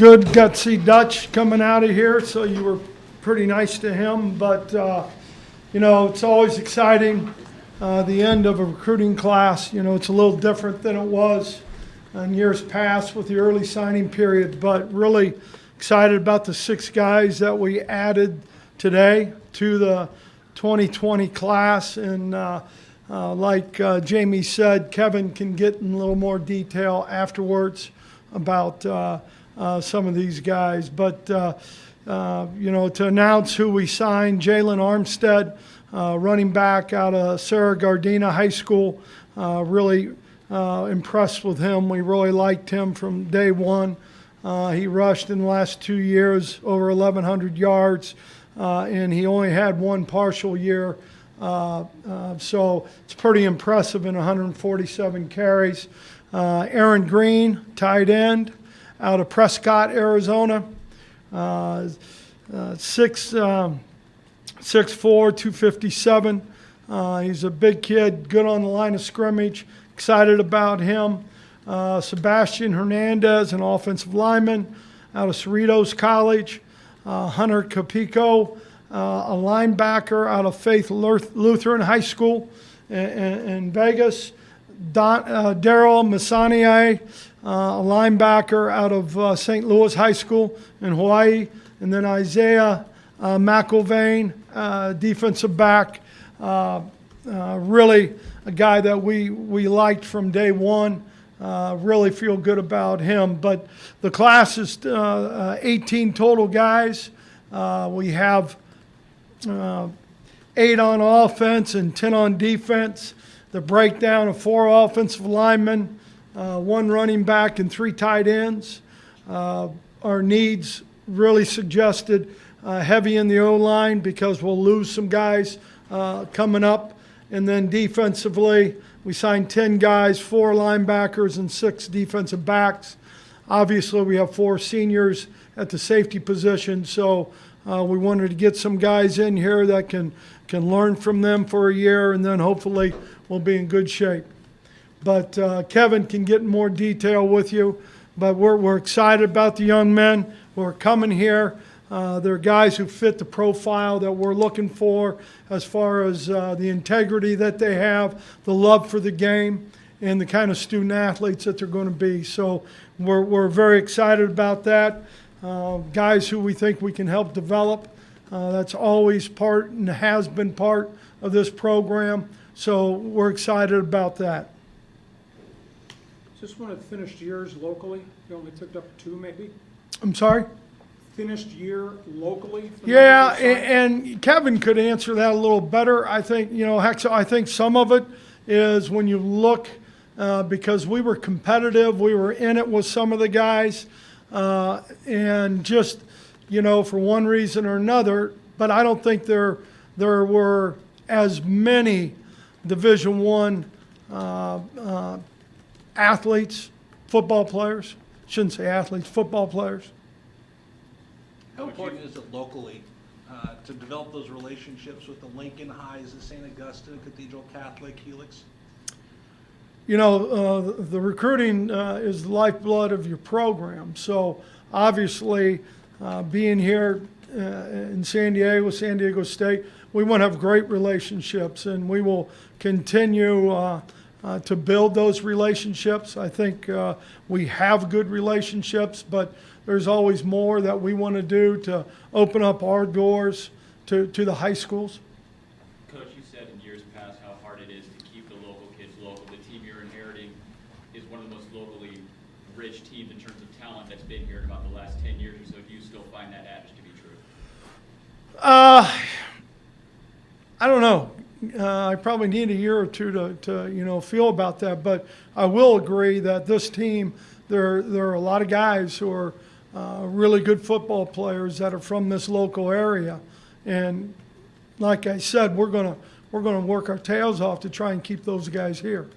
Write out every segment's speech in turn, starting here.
good. Got to see Dutch coming out of here, so you were pretty nice to him. But, it's always exciting, the end of a recruiting class. It's a little different than it was in years past with the early signing period, but really excited about the 6 guys that we added today to the 2020 class. And like Jamie said, Kevin can get in a little more detail afterwards about some of these guys. But, to announce who we signed, Jalen Armstead, running back out of Sarah Gardena High School. Really impressed with him. We really liked him from day one. He rushed in the last 2 years over 1,100 yards, and he only had one partial year. So it's pretty impressive in 147 carries. Aaron Green, tight end, out of Prescott, Arizona. 6'4", 257. He's a big kid, good on the line of scrimmage. Excited about him. Sebastian Hernandez, an offensive lineman out of Cerritos College. Hunter Capico, a linebacker out of Faith Lutheran High School in Vegas. Daryl Masanier, a linebacker out of St. Louis High School in Hawaii. And then Isaiah McIlvain, defensive back. Really a guy that we liked from day one. Really feel good about him. But the class is 18 total guys. We have 8 on offense and 10 on defense. The breakdown of 4 offensive linemen, 1 running back, and 3 tight ends. Our needs really suggested heavy in the O-line because we'll lose some guys coming up. And then defensively, we signed 10 guys, 4 linebackers, and 6 defensive backs. Obviously, we have 4 seniors at the safety position, so we wanted to get some guys in here that can learn from them for a year, and then hopefully we'll be in good shape. But Kevin can get in more detail with you. But we're excited about the young men who are coming here. They're guys who fit the profile that we're looking for as far as the integrity that they have, the love for the game, and the kind of student athletes that they're going to be. So we're very excited about that. Guys who we think we can help develop. That's always part and has been part of this program. So we're excited about that. Is this one of the finished years locally? You only picked up 2 maybe? I'm sorry? Finished year locally? Yeah, and Kevin could answer that a little better. I think, I think some of it is when you look, because we were competitive, we were in it with some of the guys, and just, for one reason or another, but I don't think there were as many Division I athletes, football players. Shouldn't say athletes, football players. How important is it locally to develop those relationships with the Lincoln Highs, the St. Augustine, Cathedral Catholic, Helix? The recruiting is the lifeblood of your program. So obviously, being here in San Diego State, we want to have great relationships, and we will continue to build those relationships. I think we have good relationships, but there's always more that we want to do to open up our doors to the high schools. Coach, you said in years past how hard it is to keep the local kids local. The team you're inheriting is one of the most locally rich teams in terms of talent that's been here in about the last 10 years or so. Do you still find that adage to be true? I don't know. I probably need a year or two to feel about that, but I will agree that this team, there are a lot of guys who are really good football players that are from this local area, and like I said, we're gonna work our tails off to try and keep those guys here.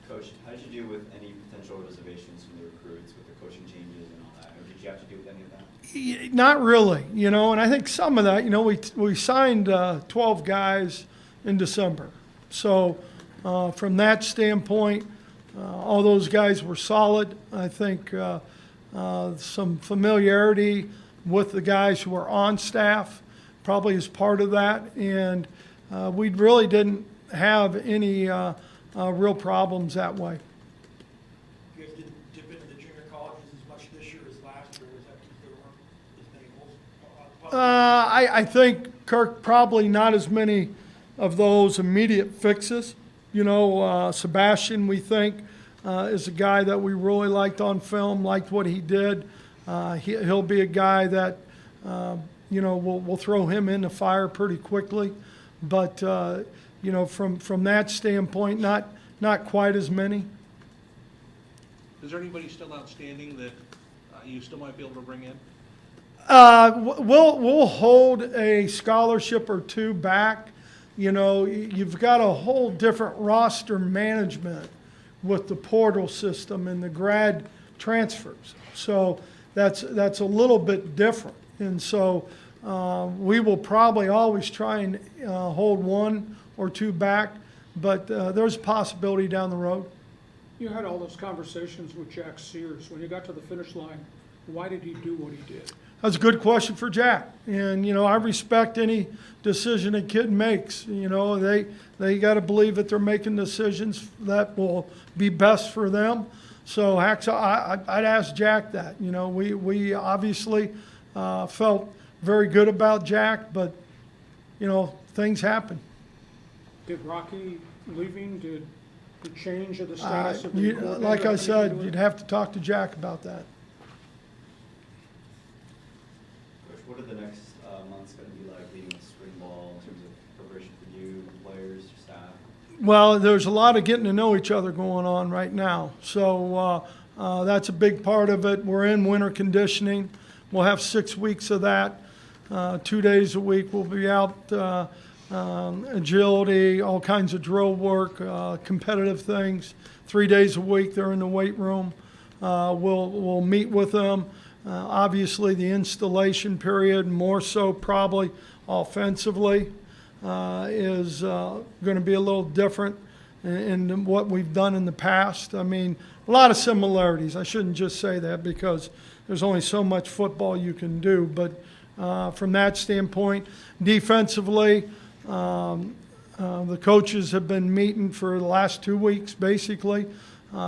Coach, how did you do with any potential reservations from the recruits with the coaching changes and all that? Or did you have to do with any of that? Not really, and I think some of that, we signed 12 guys in December. So from that standpoint, all those guys were solid. I think some familiarity with the guys who are on staff, probably is part of that. And we really didn't have any real problems that way. You guys didn't dip into the junior colleges as much this year as last year, was that because there weren't as many holes? I think, Kirk, probably not as many of those immediate fixes. You know, Sebastian, we think, is a guy that we really liked on film, liked what he did. He'll be a guy that, you know, we'll throw him in the fire pretty quickly. But, you know, from that standpoint, not quite as many. Is there anybody still outstanding that you still might be able to bring in? We'll hold a scholarship or two back. You know, you've got a whole different roster management with the portal system and the grad transfers. So that's a little bit different. And so we will probably always try and hold one or two back, but there's a possibility down the road. You had all those conversations with Jack Sears. When you got to the finish line, why did he do what he did? That's a good question for Jack. And, you know, I respect any decision a kid makes. You know, they got to believe that they're making decisions that will be best for them. So, I'd ask Jack that. You know, we obviously felt very good about Jack, but, you know, things happen. Did Rocky leaving, did the change of the status of the coordinator Like I have anything to said, do with you'd it? have to talk to Jack about that. Coach, what are the next months going to be like leading to spring ball in terms of preparation for you, players, staff? Well, there's a lot of getting to know each other going on right now. So that's a big part of it. We're in winter conditioning. We'll have 6 weeks of that. 2 days a week we'll be out, agility, all kinds of drill work, competitive things. 3 days a week they're in the weight room. We'll meet with them. Obviously the installation period, more so probably offensively, is going to be a little different in what we've done in the past. I mean, a lot of similarities. I shouldn't just say that because there's only so much football you can do. But from that standpoint, defensively, the coaches have been meeting for the last 2 weeks, basically.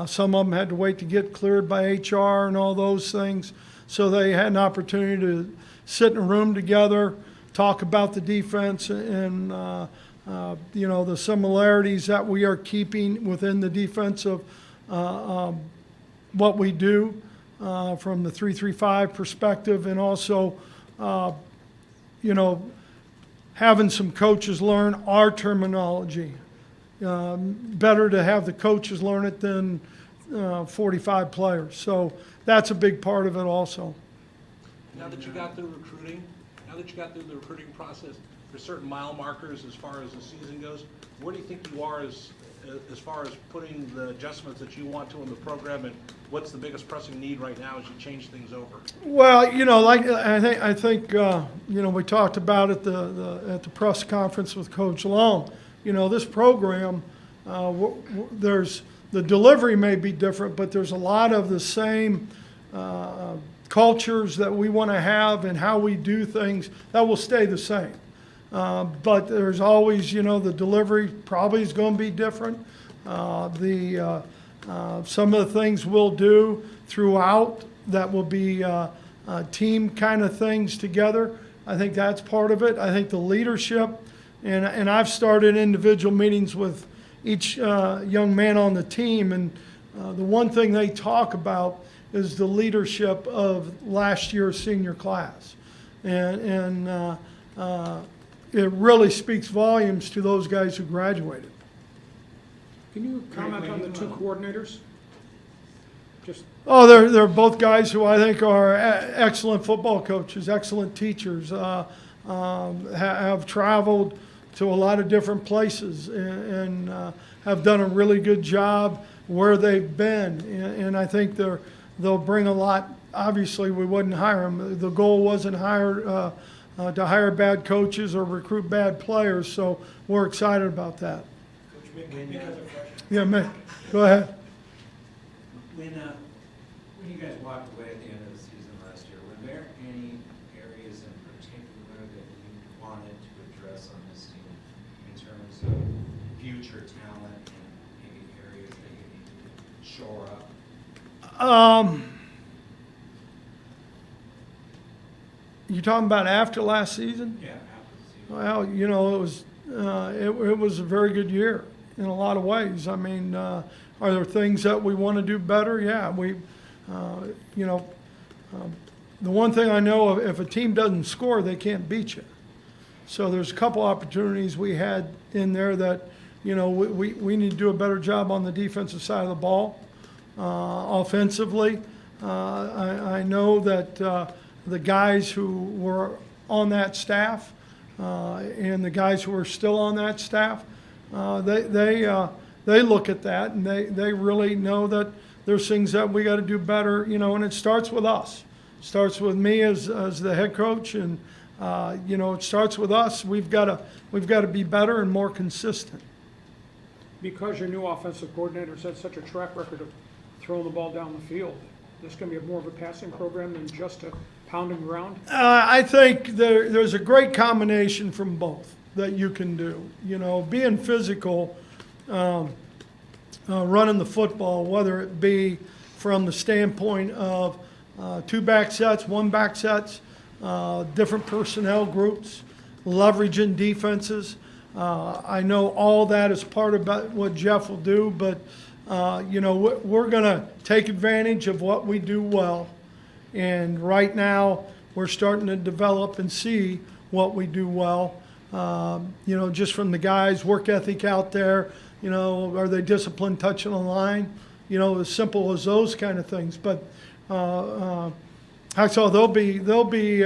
Some of them had to wait to get cleared by HR and all those things. So they had an opportunity to sit in a room together, talk about the defense and, you know, the similarities that we are keeping within the defense of what we do from the 3-3-5 perspective, and also, you know, having some coaches learn our terminology. Better to have the coaches learn it than 45 players. So that's a big part of it also. Now that you got through recruiting, now that you got through the recruiting process, there's certain mile markers as far as the season goes. Where do you think you are as far as putting the adjustments that you want to in the program, and what's the biggest pressing need right now as you change things over? Well, you know, like I think you know, we talked about it at the press conference with Coach Long. You know, this program, there's the delivery may be different, but there's a lot of the same cultures that we want to have and how we do things that will stay the same. But there's always, you know, the delivery probably is going to be different. Some of the things we'll do throughout that will be team kind of things together. I think that's part of it. I think the leadership, and I've started individual meetings with each young man on the team, and the one thing they talk about is the leadership of last year's senior class. And it really speaks volumes to those guys who graduated. Can you comment on the two coordinators? Just, Oh, they're both guys who I think are excellent football coaches, excellent teachers, have traveled to a lot of different places and have done a really good job where they've been. And I think they'll bring a lot. Obviously, we wouldn't hire them. The goal wasn't to hire bad coaches or recruit bad players, so we're excited about that. Coach Mick, because of freshman. Yeah, Mick, go ahead. When when you guys walked away at the end of the season last year, were there any areas in particular that you wanted to address on this team in terms of future talent and maybe areas that you need to shore up? You talking about after last season? Yeah, after the season. Well, you know, it was a very good year in a lot of ways. I mean, are there things that we want to do better? Yeah, you know, the one thing I know, if a team doesn't score, they can't beat you. So there's a couple opportunities we had in there that, you know, we need to do a better job on the defensive side of the ball. Offensively, I know that the guys who were on that staff and the guys who are still on that staff, they look at that and they really know that there's things that we got to do better, you know, and it starts with us. It starts with me as the head coach, and you know, it starts with us. We've got to be better and more consistent. Because your new offensive coordinator's had such a track record of throwing the ball down the field, this going to be more of a passing program than just a pounding ground? I think there's a great combination from both that you can do. You know, being physical, running the football, whether it be from the standpoint of 2 back sets, 1 back sets, different personnel groups, leveraging defenses. I know all that is part of what Jeff will do, but you know, we're going to take advantage of what we do well. And right now, we're starting to develop and see what we do well. You know, just from the guys' work ethic out there, you know, are they disciplined touching the line? You know, as simple as those kind of things. But Hacksaw, there'll be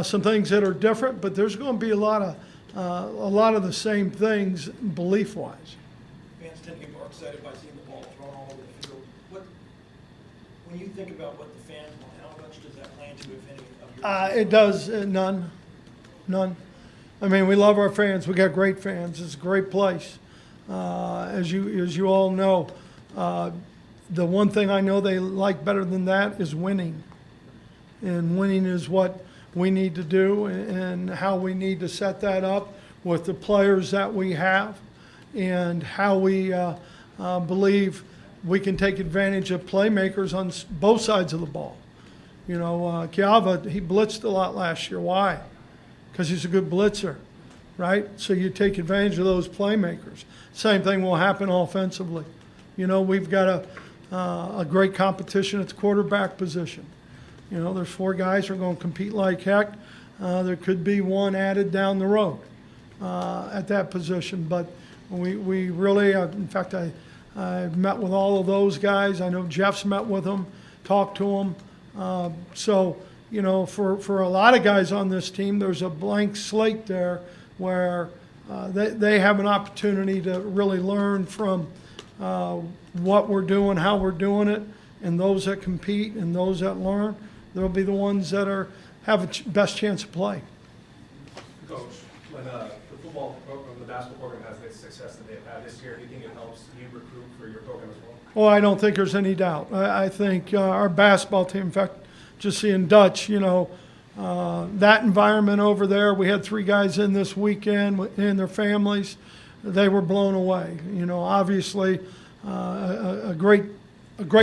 some things that are different, but there's going to be a lot of the same things belief-wise. Fans tend to get more excited by seeing the ball thrown all over the field. When you think about what the fans want, how much does that play into, if any, of your? It does, none. I mean, we love our fans. We got great fans. It's a great place. As you all know, the one thing I know they like better than that is winning. And winning is what we need to do and how we need to set that up with the players that we have and how we believe we can take advantage of playmakers on both sides of the ball. You know, Kiava, he blitzed a lot last year. Why? Because he's a good blitzer, right? So you take advantage of those playmakers. Same thing will happen offensively. You know, we've got a great competition at the quarterback position. You know, there's 4 guys who are going to compete like heck. There could be one added down the road at that position. But we really, in fact, I've met with all of those guys. I know Jeff's met with them, talked to them. So, you know, for a lot of guys on this team, there's a blank slate there where they have an opportunity to really learn from what we're doing, how we're doing it, and those that compete and those that learn, they'll be the ones that have a best chance of play. Coach, when the football program, the basketball program has the success that they've had this year, do you think it helps you recruit for your program as well? Well, I don't think there's any doubt. I think our basketball team, in fact, just seeing Dutch, you know, that environment over there, we had 3 guys in this weekend and their families. They were blown away. You know, obviously a great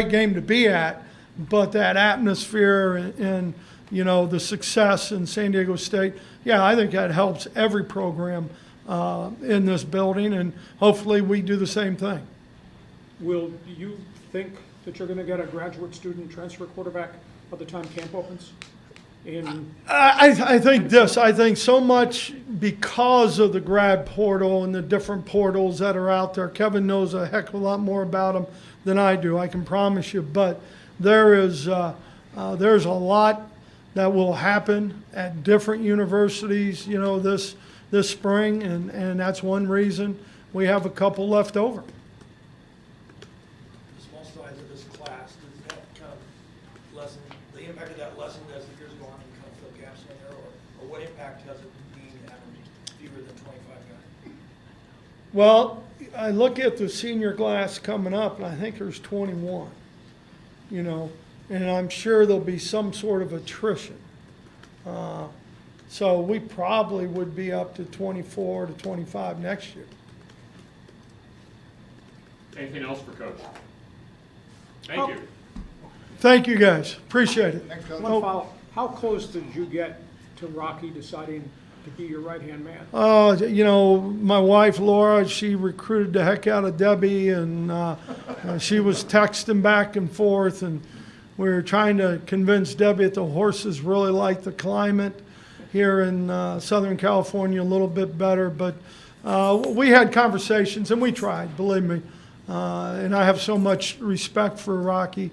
game to be at, but that atmosphere and you know, the success in San Diego State, yeah, I think that helps every program in this building, and hopefully we do the same thing. Will you think that you're going to get a graduate student transfer quarterback by the time camp opens? I think this. I think so much because of the grad portal and the different portals that are out there. Kevin knows a heck of a lot more about them than I do, I can promise you. But there's a lot that will happen at different universities, you know, this spring, and that's one reason we have a couple left over. The small size of this class, does that kind of lessen, the impact of that lessened as the years go on and kind of fill gaps in there, or what impact has it been having fewer than 25 guys? Well, I look at the senior class coming up, and I think there's 21, you know, and I'm sure there'll be some sort of attrition. So we probably would be up to 24 to 25 next year. Anything else for Coach? Thank you. Thank you, guys. Appreciate it. One follow, how close did you get to Rocky deciding to be your right-hand man? You know, my wife Laura, she recruited the heck out of Debbie, and she was texting back and forth, and we were trying to convince Debbie that the horses really like the climate here in Southern California a little bit better. But we had conversations, and we tried, believe me. And I have so much respect for Rocky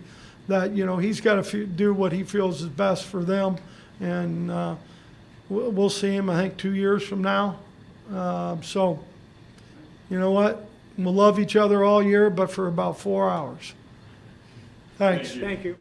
that, you know, he's got to do what he feels is best for them. And we'll see him, I think, 2 years from now. So, you know what? We'll love each other all year, but for about 4 hours. Thanks. Thank you.